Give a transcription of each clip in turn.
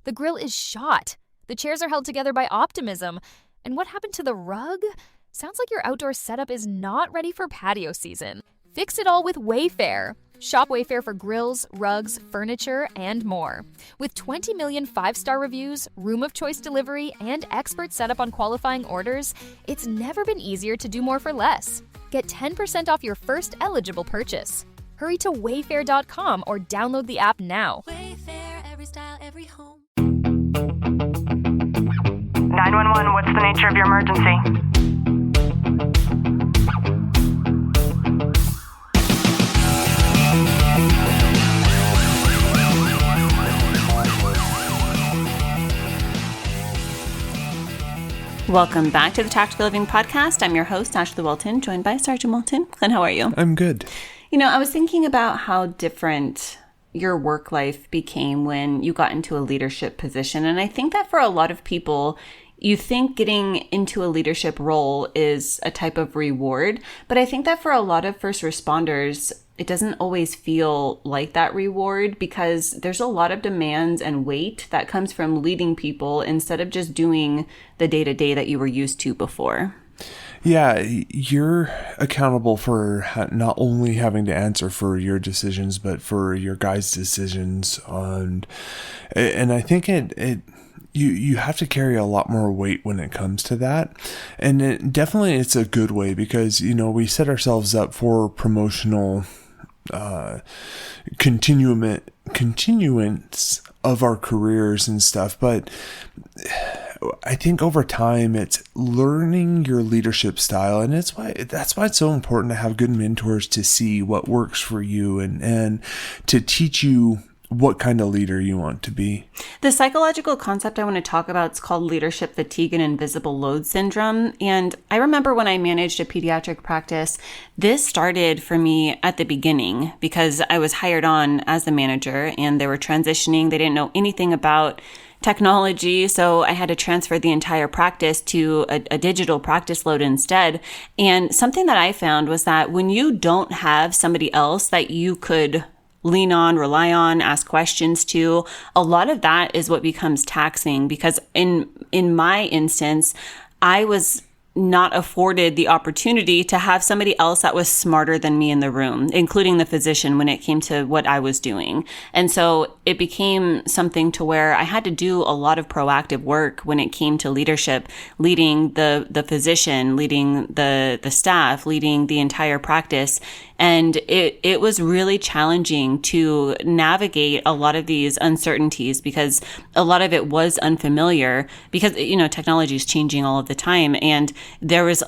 The grill is shot. The chairs are held together by optimism. And what happened to the rug? Sounds like your outdoor setup is not ready for patio season. Fix it all with Wayfair. Shop Wayfair for grills, rugs, furniture, and more. With 20 million 5-star reviews, room of choice delivery, and expert setup on qualifying orders, it's never been easier to do more for less. Get 10% off your first eligible purchase. Hurry to wayfair.com or download the app now. Wayfair, every style, every home. 911, what's the nature of your emergency? Welcome back to the Tactical Living Podcast. I'm your host, Ashlie Walton, joined by Sergeant Walton. Clint, how are you? I'm good. You know, I was thinking about how different your work life became when you got into a leadership position. And I think that for a lot of people, you think getting into a leadership role is a type of reward. But I think that for a lot of first responders, it doesn't always feel like that reward because there's a lot of demands and weight that comes from leading people instead of just doing the day-to-day that you were used to before. Yeah, you're accountable for not only having to answer for your decisions, but for your guys' decisions. And I think you have to carry a lot more weight when it comes to that. And it's a good way because, you know, we set ourselves up for promotional continuance of our careers and stuff. But I think over time it's learning your leadership style, and that's why it's so important to have good mentors to see what works for you and to teach you what kind of leader you want to be. The psychological concept I want to talk about is called leadership fatigue and invisible load syndrome. And I remember when I managed a pediatric practice, this started for me at the beginning because I was hired on as the manager and they were transitioning. They didn't know anything about technology, so I had to transfer the entire practice to a digital practice load instead. And something that I found was that when you don't have somebody else that you could lean on, rely on, ask questions to, a lot of that is what becomes taxing because in my instance, I was not afforded the opportunity to have somebody else that was smarter than me in the room, including the physician when it came to what I was doing. And so it became something to where I had to do a lot of proactive work when it came to leadership, leading the physician, leading the staff, leading the entire practice. And it was really challenging to navigate a lot of these uncertainties because a lot of it was unfamiliar because, you know, technology is changing all of the time. And there was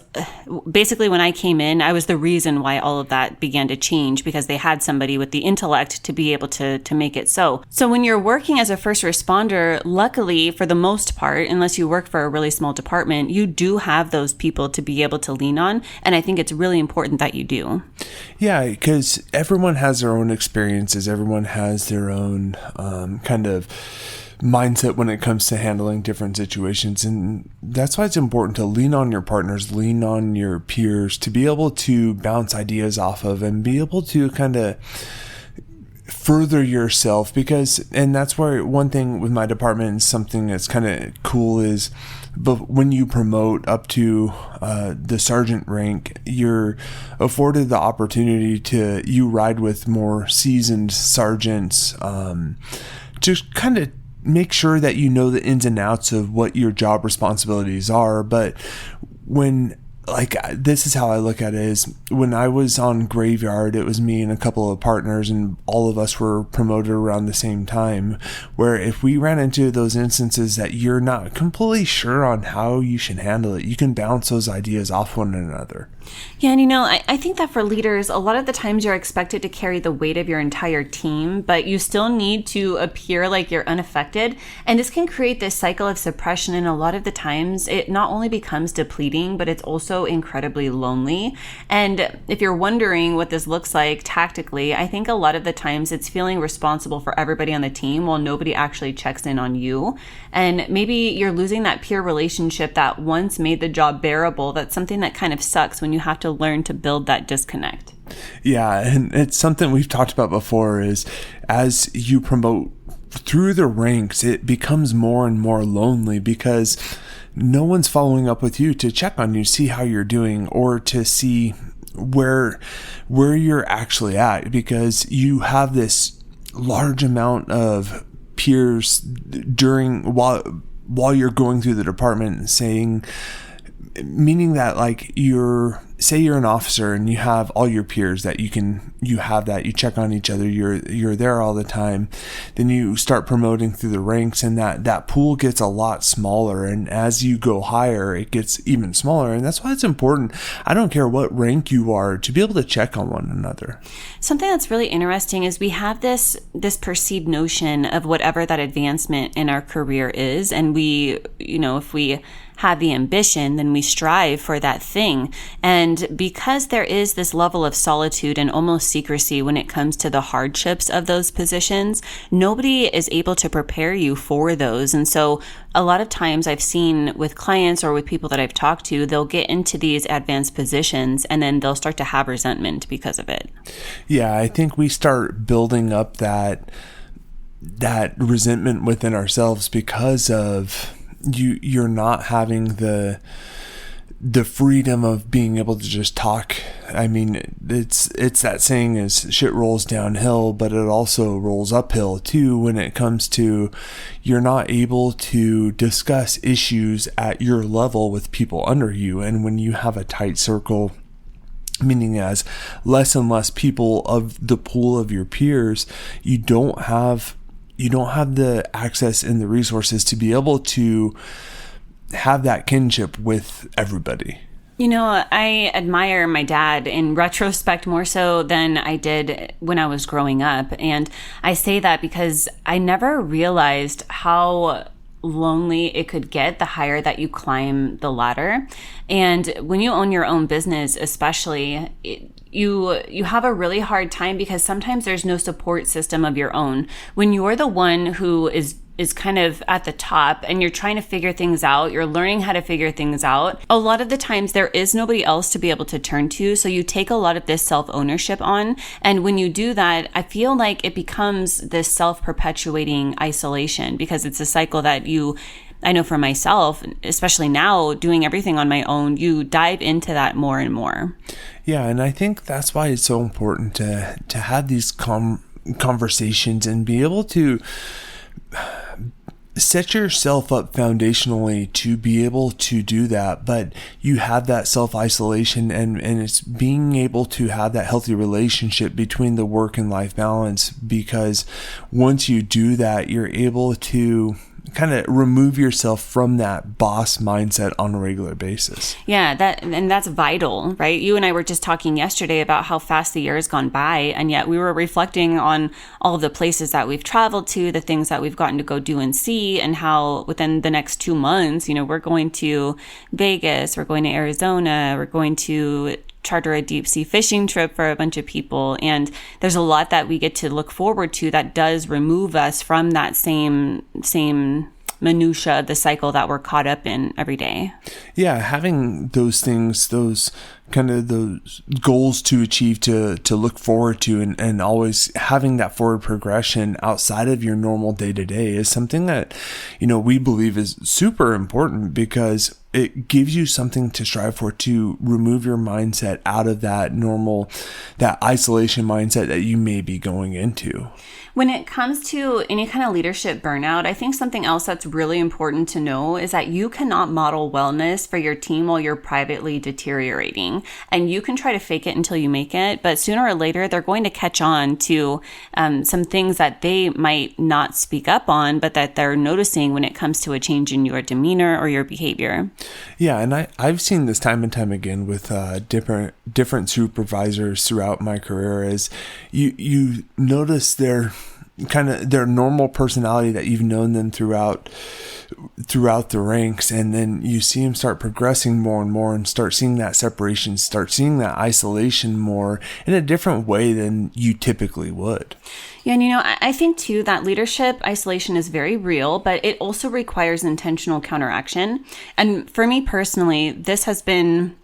basically when I came in, I was the reason why all of that began to change because they had somebody with the intellect to be able to make it so. So when you're working as a first responder, luckily for the most part, unless you work for a really small department, you do have those people to be able to lean on. And I think it's really important that you do. Yeah, because everyone has their own experiences. Everyone has their own kind of mindset when it comes to handling different situations. And that's why it's important to lean on your partners, lean on your peers to be able to bounce ideas off of and be able to kind of further yourself and that's where one thing with my department and something that's kind of cool is, but when you promote up to the sergeant rank, you're afforded the opportunity you ride with more seasoned sergeants to kind of make sure that you know the ins and outs of what your job responsibilities are. But this is how I look at it is when I was on graveyard, it was me and a couple of partners and all of us were promoted around the same time, where if we ran into those instances that you're not completely sure on how you should handle it, you can bounce those ideas off one another. Yeah, and I think that for leaders, a lot of the times you're expected to carry the weight of your entire team, but you still need to appear like you're unaffected. And this can create this cycle of suppression. And a lot of the times it not only becomes depleting, but it's also incredibly lonely. And if you're wondering what this looks like tactically, I think a lot of the times it's feeling responsible for everybody on the team while nobody actually checks in on you. And maybe you're losing that peer relationship that once made the job bearable. That's something that kind of sucks when you have to learn to build that disconnect. Yeah, and it's something we've talked about before is as you promote through the ranks, it becomes more and more lonely because no one's following up with you to check on you, see how you're doing, or to see where you're actually at, because you have this large amount of peers while you're going through the department, meaning that like say you're an officer and you have all your peers that you check on each other, you're there all the time. Then you start promoting through the ranks, and that pool gets a lot smaller, and as you go higher it gets even smaller. And that's why it's important, I don't care what rank you are, to be able to check on one another. Something that's really interesting is we have this perceived notion of whatever that advancement in our career is, and we, if we have the ambition, then we strive for that thing. And because there is this level of solitude and almost secrecy when it comes to the hardships of those positions, nobody is able to prepare you for those. And so a lot of times I've seen with clients or with people that I've talked to, they'll get into these advanced positions and then they'll start to have resentment because of it. Yeah, I think we start building up that resentment within ourselves because of you're not having the freedom of being able to just talk. I mean, it's that saying is shit rolls downhill, but it also rolls uphill too when it comes to you're not able to discuss issues at your level with people under you. And when you have a tight circle, meaning as less and less people of the pool of your peers, you don't have the access and the resources to be able to have that kinship with everybody. I admire my dad in retrospect more so than I did when I was growing up. And I say that because I never realized how lonely it could get the higher that you climb the ladder. And when you own your own business, especially, you have a really hard time because sometimes there's no support system of your own. When you're the one who is kind of at the top and you're trying to figure things out, you're learning how to figure things out, a lot of the times there is nobody else to be able to turn to. So you take a lot of this self-ownership on. And when you do that, I feel like it becomes this self-perpetuating isolation, because it's a cycle that I know for myself, especially now doing everything on my own, you dive into that more and more. Yeah, and I think that's why it's so important to have these conversations and be able to set yourself up foundationally to be able to do that. But you have that self-isolation, and it's being able to have that healthy relationship between the work and life balance, because once you do that, you're able to kind of remove yourself from that boss mindset on a regular basis. Yeah, that's vital, right? You and I were just talking yesterday about how fast the year has gone by, and yet we were reflecting on all of the places that we've traveled to, the things that we've gotten to go do and see, and how within the next 2 months, we're going to Vegas, we're going to Arizona, we're going to charter a deep sea fishing trip for a bunch of people. And there's a lot that we get to look forward to that does remove us from that same minutia, the cycle that we're caught up in every day. Yeah, having those things, those goals to achieve, to look forward to, and always having that forward progression outside of your normal day-to-day is something that, we believe is super important, because it gives you something to strive for, to remove your mindset out of that isolation mindset that you may be going into. When it comes to any kind of leadership burnout, I think something else that's really important to know is that you cannot model wellness for your team while you're privately deteriorating. And you can try to fake it until you make it, but sooner or later, they're going to catch on to some things that they might not speak up on, but that they're noticing when it comes to a change in your demeanor or your behavior. Yeah, and I've seen this time and time again with different supervisors throughout my career. Is you notice their normal personality that you've known them throughout the ranks, and then you see them start progressing more and more, and start seeing that separation, start seeing that isolation more in a different way than you typically would. Yeah, and I think too that leadership isolation is very real, but it also requires intentional counteraction. And for me personally, this has been,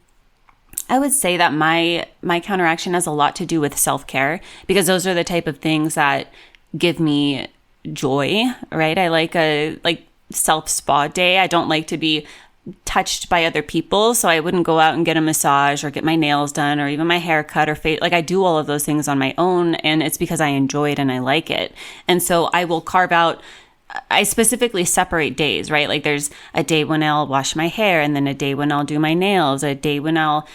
I would say that my counteraction has a lot to do with self-care, because those are the type of things that give me joy, right? I like a self-spa day. I don't like to be touched by other people, so I wouldn't go out and get a massage or get my nails done or even my hair cut or face. Like, I do all of those things on my own, and it's because I enjoy it and I like it. And so I will carve out, I specifically separate days, right? Like, there's a day when I'll wash my hair, and then a day when I'll do my nails, a day when I'll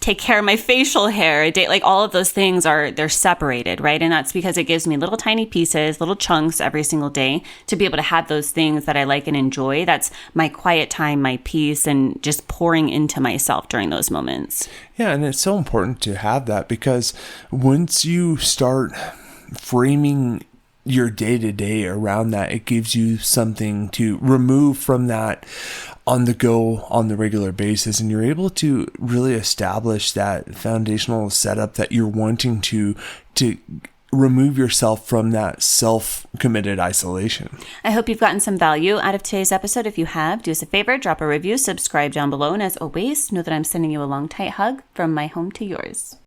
take care of my facial hair, a day, like all of those things they're separated, right? And that's because it gives me little tiny pieces, little chunks every single day to be able to have those things that I like and enjoy. That's my quiet time, my peace, and just pouring into myself during those moments. Yeah, and it's so important to have that, because once you start framing your day-to-day around that, it gives you something to remove from that on the go on the regular basis, and you're able to really establish that foundational setup that you're wanting to remove yourself from that self-committed isolation. I hope you've gotten some value out of today's episode. If you have, do us a favor, drop a review, subscribe down below, and as always, know that I'm sending you a long, tight hug from my home to yours.